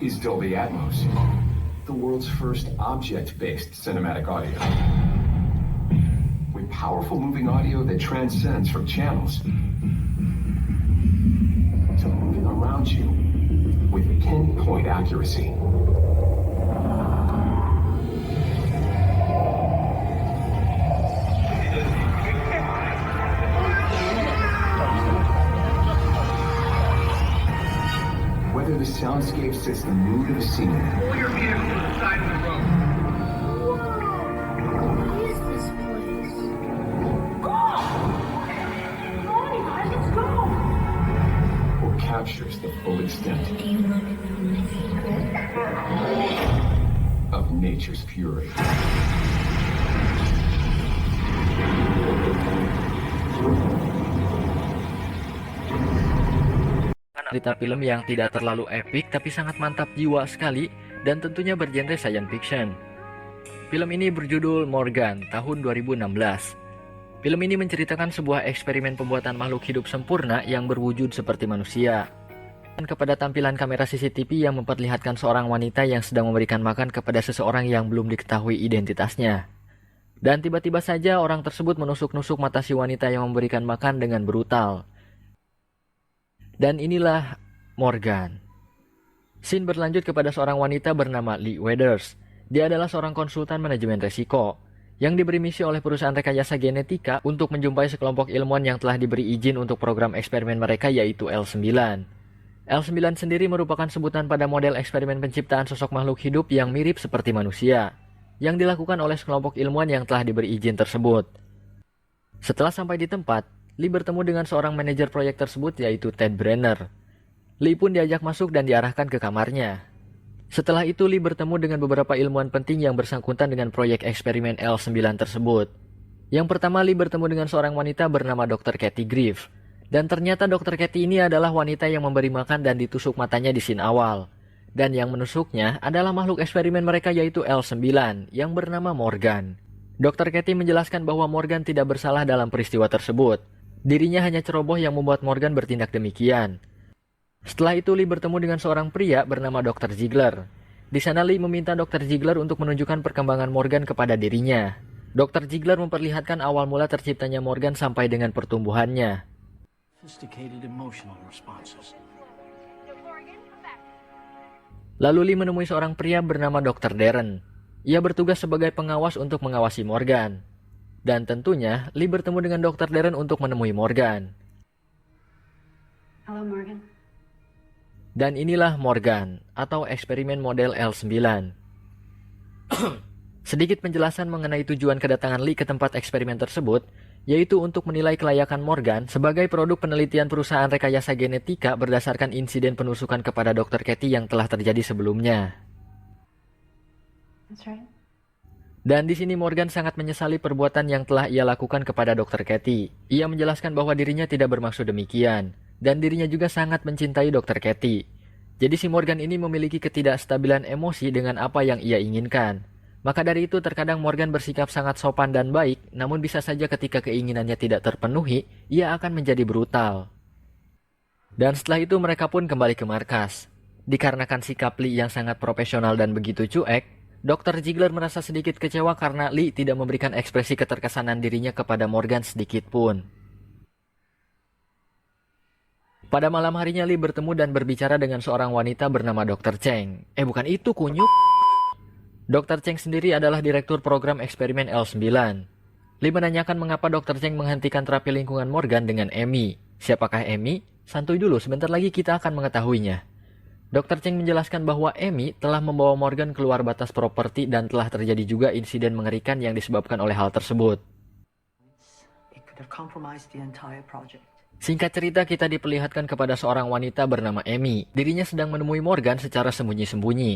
is Dolby Atmos, the world's first object-based cinematic audio. With powerful moving audio that transcends from channels to moving around you with pinpoint accuracy. Whether the soundscape sets the mood of a scene. Pull your vehicle to the side of the road. Whoa! What is this place? Go! Come on, you guys, let's go! Or captures the full extent Do you want to know my secret? of nature's fury. Cerita film yang tidak terlalu epik tapi sangat mantap jiwa sekali dan tentunya bergenre science fiction. Film ini berjudul Morgan tahun 2016. Film ini menceritakan sebuah eksperimen pembuatan makhluk hidup sempurna yang berwujud seperti manusia. Dan kepada tampilan kamera CCTV yang memperlihatkan seorang wanita yang sedang memberikan makan kepada seseorang yang belum diketahui identitasnya. Dan tiba-tiba saja orang tersebut menusuk-nusuk mata si wanita yang memberikan makan dengan brutal. Dan inilah Morgan. Scene berlanjut kepada seorang wanita bernama Lee Weathers. Dia adalah seorang konsultan manajemen resiko yang diberi misi oleh perusahaan rekayasa genetika untuk menjumpai sekelompok ilmuwan yang telah diberi izin untuk program eksperimen mereka yaitu L9. L9 sendiri merupakan sebutan pada model eksperimen penciptaan sosok makhluk hidup yang mirip seperti manusia yang dilakukan oleh sekelompok ilmuwan yang telah diberi izin tersebut. Setelah sampai di tempat, Lee bertemu dengan seorang manajer proyek tersebut yaitu Ted Brenner. Lee pun diajak masuk dan diarahkan ke kamarnya. Setelah itu Lee bertemu dengan beberapa ilmuwan penting yang bersangkutan dengan proyek eksperimen L9 tersebut. Yang pertama Lee bertemu dengan seorang wanita bernama Dr. Kathy Griff. Dan ternyata Dr. Kathy ini adalah wanita yang memberi makan dan ditusuk matanya di scene awal. Dan yang menusuknya adalah makhluk eksperimen mereka yaitu L9 yang bernama Morgan. Dr. Kathy menjelaskan bahwa Morgan tidak bersalah dalam peristiwa tersebut. Dirinya hanya ceroboh yang membuat Morgan bertindak demikian. Setelah itu Lee bertemu dengan seorang pria bernama Dr. Ziegler. Di sana Lee meminta Dr. Ziegler untuk menunjukkan perkembangan Morgan kepada dirinya. Dr. Ziegler memperlihatkan awal mula terciptanya Morgan sampai dengan pertumbuhannya. Lalu Lee menemui seorang pria bernama Dr. Darren. Ia bertugas sebagai pengawas untuk mengawasi Morgan. Dan tentunya, Lee bertemu dengan Dr. Darren untuk menemui Morgan. Halo Morgan. Dan inilah Morgan, atau eksperimen model L9. Sedikit penjelasan mengenai tujuan kedatangan Lee ke tempat eksperimen tersebut, yaitu untuk menilai kelayakan Morgan sebagai produk penelitian perusahaan rekayasa genetika berdasarkan insiden penusukan kepada Dr. Kathy yang telah terjadi sebelumnya. That's right. Dan di sini Morgan sangat menyesali perbuatan yang telah ia lakukan kepada Dr. Kathy. Ia menjelaskan bahwa dirinya tidak bermaksud demikian, dan dirinya juga sangat mencintai Dr. Kathy. Jadi si Morgan ini memiliki ketidakstabilan emosi dengan apa yang ia inginkan. Maka dari itu terkadang Morgan bersikap sangat sopan dan baik, namun bisa saja ketika keinginannya tidak terpenuhi, ia akan menjadi brutal. Dan setelah itu mereka pun kembali ke markas. Dikarenakan sikap Lee yang sangat profesional dan begitu cuek, Dr. Ziegler merasa sedikit kecewa karena Lee tidak memberikan ekspresi keterkesanan dirinya kepada Morgan sedikit pun. Pada malam harinya Lee bertemu dan berbicara dengan seorang wanita bernama Dr. Cheng. Bukan itu kunyuk. Dr. Cheng sendiri adalah direktur program eksperimen L9. Lee menanyakan mengapa Dr. Cheng menghentikan terapi lingkungan Morgan dengan Amy. Siapakah Amy? Santuy dulu, sebentar lagi kita akan mengetahuinya. Dr. Cheng menjelaskan bahwa Amy telah membawa Morgan keluar batas properti dan telah terjadi juga insiden mengerikan yang disebabkan oleh hal tersebut. Singkat cerita kita diperlihatkan kepada seorang wanita bernama Amy. Dirinya sedang menemui Morgan secara sembunyi-sembunyi.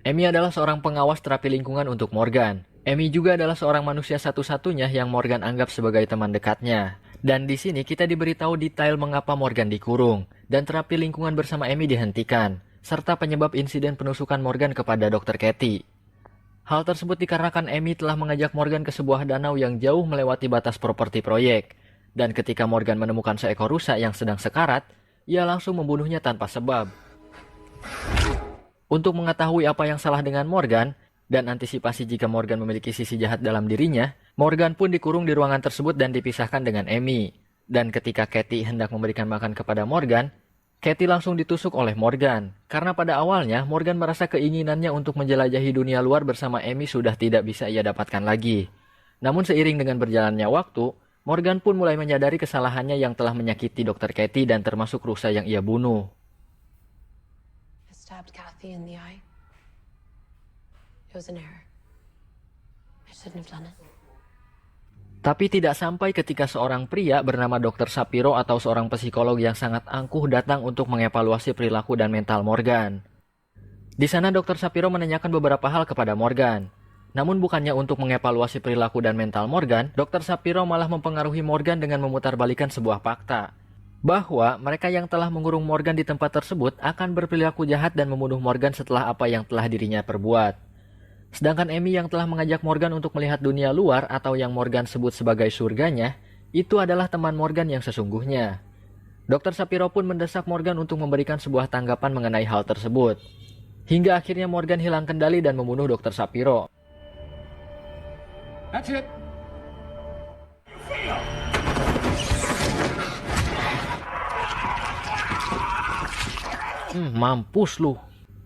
Amy adalah seorang pengawas terapi lingkungan untuk Morgan. Amy juga adalah seorang manusia satu-satunya yang Morgan anggap sebagai teman dekatnya. Dan di sini kita diberitahu detail mengapa Morgan dikurung dan terapi lingkungan bersama Amy dihentikan, serta penyebab insiden penusukan Morgan kepada Dr. Kathy. Hal tersebut dikarenakan Amy telah mengajak Morgan ke sebuah danau yang jauh melewati batas properti proyek. Dan ketika Morgan menemukan seekor rusa yang sedang sekarat, ia langsung membunuhnya tanpa sebab. Untuk mengetahui apa yang salah dengan Morgan, dan antisipasi jika Morgan memiliki sisi jahat dalam dirinya, Morgan pun dikurung di ruangan tersebut dan dipisahkan dengan Amy. Dan ketika Katie hendak memberikan makan kepada Morgan, Katie langsung ditusuk oleh Morgan. Karena pada awalnya, Morgan merasa keinginannya untuk menjelajahi dunia luar bersama Amy sudah tidak bisa ia dapatkan lagi. Namun seiring dengan berjalannya waktu, Morgan pun mulai menyadari kesalahannya yang telah menyakiti Dr. Katie dan termasuk rusa yang ia bunuh. I stabbed Kathy in the eye. It was an error. I shouldn't have done it. Tapi tidak sampai ketika seorang pria bernama Dr. Shapiro atau seorang psikolog yang sangat angkuh datang untuk mengevaluasi perilaku dan mental Morgan. Di sana Dr. Shapiro menanyakan beberapa hal kepada Morgan. Namun bukannya untuk mengevaluasi perilaku dan mental Morgan, Dr. Shapiro malah mempengaruhi Morgan dengan memutarbalikan sebuah fakta. Bahwa mereka yang telah mengurung Morgan di tempat tersebut akan berperilaku jahat dan membunuh Morgan setelah apa yang telah dirinya perbuat. Sedangkan Amy yang telah mengajak Morgan untuk melihat dunia luar atau yang Morgan sebut sebagai surganya, itu adalah teman Morgan yang sesungguhnya. Dr. Shapiro pun mendesak Morgan untuk memberikan sebuah tanggapan mengenai hal tersebut. Hingga akhirnya Morgan hilang kendali dan membunuh Dr. Shapiro. That's it. Mampus lu.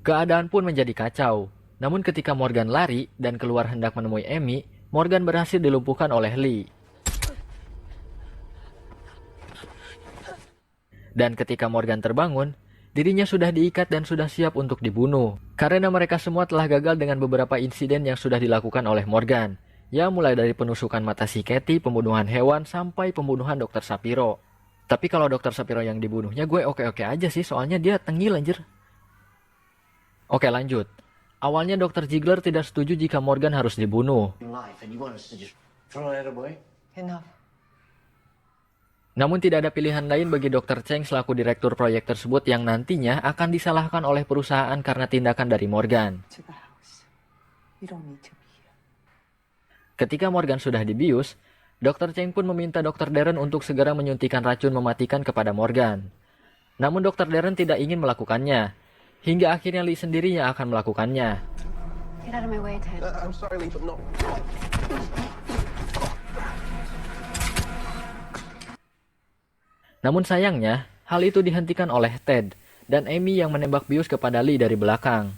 Keadaan pun menjadi kacau. Namun ketika Morgan lari dan keluar hendak menemui Amy, Morgan berhasil dilumpuhkan oleh Lee. Dan ketika Morgan terbangun, dirinya sudah diikat dan sudah siap untuk dibunuh. Karena mereka semua telah gagal dengan beberapa insiden yang sudah dilakukan oleh Morgan. Ya mulai dari penusukan mata si Katie, pembunuhan hewan, sampai pembunuhan Dr. Shapiro. Tapi kalau Dr. Shapiro yang dibunuhnya gue oke-oke aja sih, soalnya dia tengil anjir. Oke lanjut. Awalnya Dr. Ziegler tidak setuju jika Morgan harus dibunuh. Enough. Namun tidak ada pilihan lain bagi Dr. Cheng selaku direktur proyek tersebut yang nantinya akan disalahkan oleh perusahaan karena tindakan dari Morgan. To the house. You don't need to be here. Ketika Morgan sudah dibius, Dr. Cheng pun meminta Dr. Darren untuk segera menyuntikkan racun mematikan kepada Morgan. Namun Dr. Darren tidak ingin melakukannya. Hingga akhirnya Lee sendiri yang akan melakukannya. Get out of my way, Ted. I'm sorry, Lee, but no. Namun sayangnya, hal itu dihentikan oleh Ted dan Amy yang menembak bius kepada Lee dari belakang.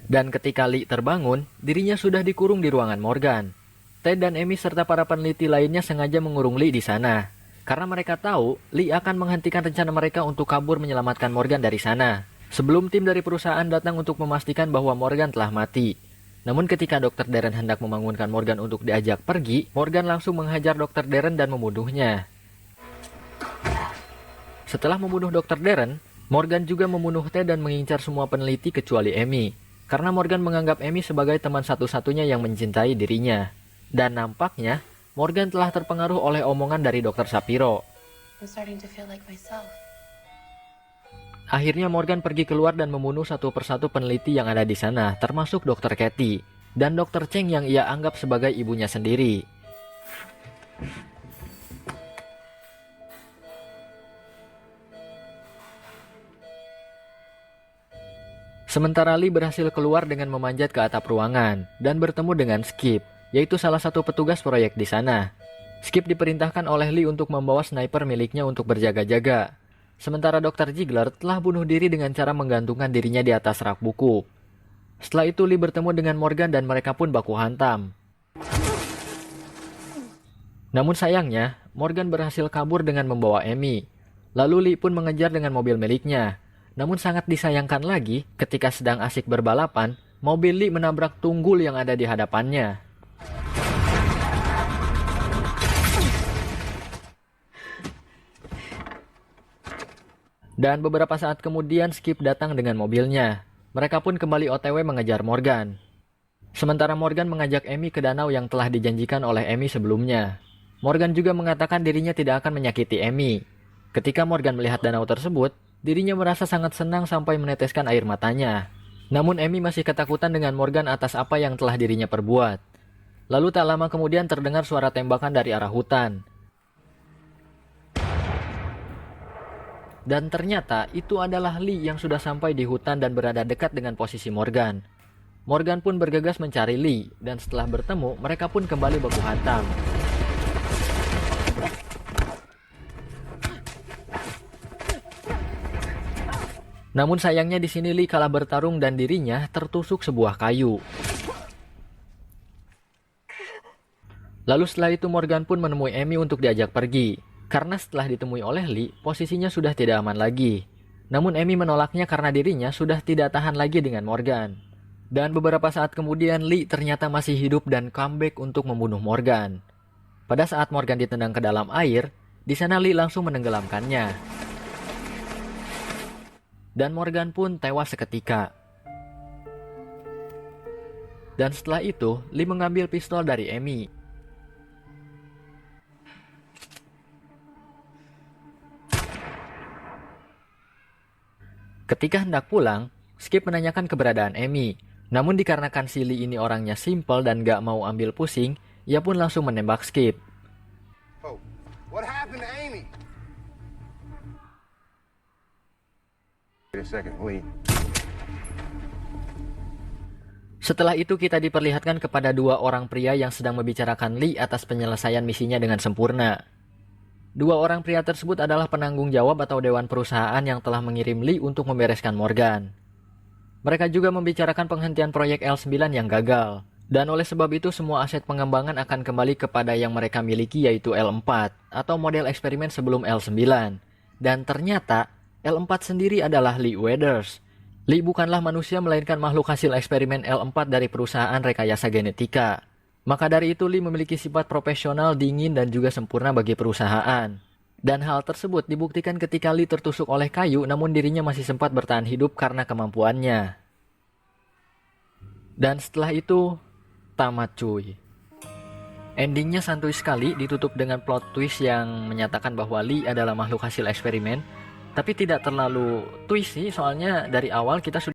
Dan ketika Lee terbangun, dirinya sudah dikurung di ruangan Morgan. Ted dan Amy serta para peneliti lainnya sengaja mengurung Lee di sana. Karena mereka tahu, Lee akan menghentikan rencana mereka untuk kabur menyelamatkan Morgan dari sana. Sebelum tim dari perusahaan datang untuk memastikan bahwa Morgan telah mati. Namun ketika Dr. Darren hendak membangunkan Morgan untuk diajak pergi, Morgan langsung menghajar Dr. Darren dan membunuhnya. Setelah membunuh Dr. Darren, Morgan juga membunuh Ted dan mengincar semua peneliti kecuali Amy. Karena Morgan menganggap Amy sebagai teman satu-satunya yang mencintai dirinya. Dan nampaknya, Morgan telah terpengaruh oleh omongan dari Dr. Shapiro. I'm starting to feel like myself. Akhirnya Morgan pergi keluar dan membunuh satu persatu peneliti yang ada di sana, termasuk Dr. Katie dan Dr. Cheng yang ia anggap sebagai ibunya sendiri. Sementara Lee berhasil keluar dengan memanjat ke atap ruangan dan bertemu dengan Skip, yaitu salah satu petugas proyek di sana. Skip diperintahkan oleh Lee untuk membawa sniper miliknya untuk berjaga-jaga. Sementara Dr. Ziegler telah bunuh diri dengan cara menggantungkan dirinya di atas rak buku. Setelah itu Lee bertemu dengan Morgan dan mereka pun baku hantam. Namun sayangnya, Morgan berhasil kabur dengan membawa Amy. Lalu Lee pun mengejar dengan mobil miliknya. Namun sangat disayangkan lagi, ketika sedang asik berbalapan, mobil Lee menabrak tunggul yang ada di hadapannya. Dan beberapa saat kemudian Skip datang dengan mobilnya. Mereka pun kembali OTW mengejar Morgan. Sementara Morgan mengajak Amy ke danau yang telah dijanjikan oleh Amy sebelumnya. Morgan juga mengatakan dirinya tidak akan menyakiti Amy. Ketika Morgan melihat danau tersebut, dirinya merasa sangat senang sampai meneteskan air matanya. Namun Amy masih ketakutan dengan Morgan atas apa yang telah dirinya perbuat. Lalu tak lama kemudian terdengar suara tembakan dari arah hutan. Dan ternyata itu adalah Lee yang sudah sampai di hutan dan berada dekat dengan posisi Morgan. Morgan pun bergegas mencari Lee, dan setelah bertemu, mereka pun kembali baku hantam. Namun sayangnya di sini Lee kalah bertarung dan dirinya tertusuk sebuah kayu. Lalu setelah itu Morgan pun menemui Amy untuk diajak pergi. Karena setelah ditemui oleh Lee, posisinya sudah tidak aman lagi. Namun Amy menolaknya karena dirinya sudah tidak tahan lagi dengan Morgan. Dan beberapa saat kemudian Lee ternyata masih hidup dan comeback untuk membunuh Morgan. Pada saat Morgan ditendang ke dalam air, di sana Lee langsung menenggelamkannya. Dan Morgan pun tewas seketika. Dan setelah itu, Lee mengambil pistol dari Amy. Ketika hendak pulang, Skip menanyakan keberadaan Amy. Namun dikarenakan si Lee ini orangnya simple dan gak mau ambil pusing, ia pun langsung menembak Skip. Oh, what happened to Amy? Wait a second, Lee. Setelah itu kita diperlihatkan kepada dua orang pria yang sedang membicarakan Lee atas penyelesaian misinya dengan sempurna. Dua orang pria tersebut adalah penanggung jawab atau dewan perusahaan yang telah mengirim Lee untuk membereskan Morgan. Mereka juga membicarakan penghentian proyek L9 yang gagal. Dan oleh sebab itu semua aset pengembangan akan kembali kepada yang mereka miliki yaitu L4 atau model eksperimen sebelum L9. Dan ternyata L4 sendiri adalah Lee Weathers. Lee bukanlah manusia melainkan makhluk hasil eksperimen L4 dari perusahaan rekayasa genetika. Maka dari itu Lee memiliki sifat profesional, dingin, dan juga sempurna bagi perusahaan. Dan hal tersebut dibuktikan ketika Lee tertusuk oleh kayu namun dirinya masih sempat bertahan hidup karena kemampuannya. Dan setelah itu, tamat cuy. Endingnya santuy sekali, ditutup dengan plot twist yang menyatakan bahwa Lee adalah makhluk hasil eksperimen. Tapi tidak terlalu twist sih, soalnya dari awal kita sudah